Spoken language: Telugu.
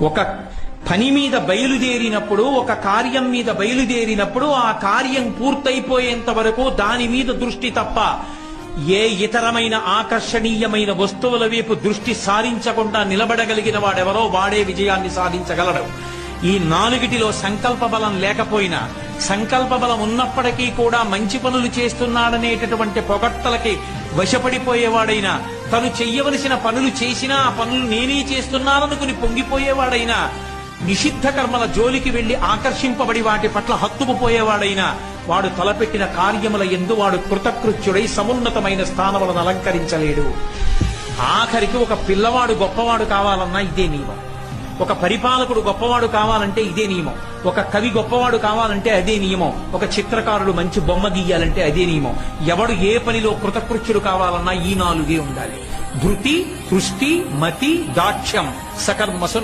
ఒక పని మీద బయలుదేరినప్పుడు, ఒక కార్యం మీద బయలుదేరినప్పుడు ఆ కార్యం పూర్తయిపోయేంత వరకు దాని మీద దృష్టి తప్ప ఏ ఇతరమైన ఆకర్షణీయమైన వస్తువుల వైపు దృష్టి సారించకుండా నిలబడగలిగిన వాడెవరో వాడే విజయాన్ని సాధించగలడు. ఈ నాలుగిటిలో సంకల్ప బలం లేకపోయినా, సంకల్ప బలం ఉన్నప్పటికీ కూడా మంచి పనులు చేస్తున్నాడనేటటువంటి పొగడ్తలకి వశపడిపోయేవాడైనా, తను చెయ్యవలసిన పనులు చేసినా ఆ పనులు నేనే చేస్తున్నాననుకుని పొంగిపోయేవాడైనా, నిషిద్ధ కర్మల జోలికి వెళ్లి ఆకర్షింపబడి వాటి పట్ల హత్తుకుపోయేవాడైనా, వాడు తలపెట్టిన కార్యముల యందు వాడు కృతకృత్యుడై సమున్నతమైన స్థానములను అలంకరించలేడు. ఆఖరికి ఒక పిల్లవాడు గొప్పవాడు కావాలన్నా ఇదే నియమం, ఒక పరిపాలకుడు గొప్పవాడు కావాలంటే ఇదే నియమం, ఒక కవి గొప్పవాడు కావాలంటే అదే నియమం, ఒక చిత్రకారుడు మంచి బొమ్మ గీయాలంటే అదే నియమం. ఎవడు ఏ పనిలో కృతకృత్యుడు కావాలన్నా ఈ నాలుగే ఉండాలి. ధృతి, హృష్టి, మతి, దాక్ష్యం సకర్మసు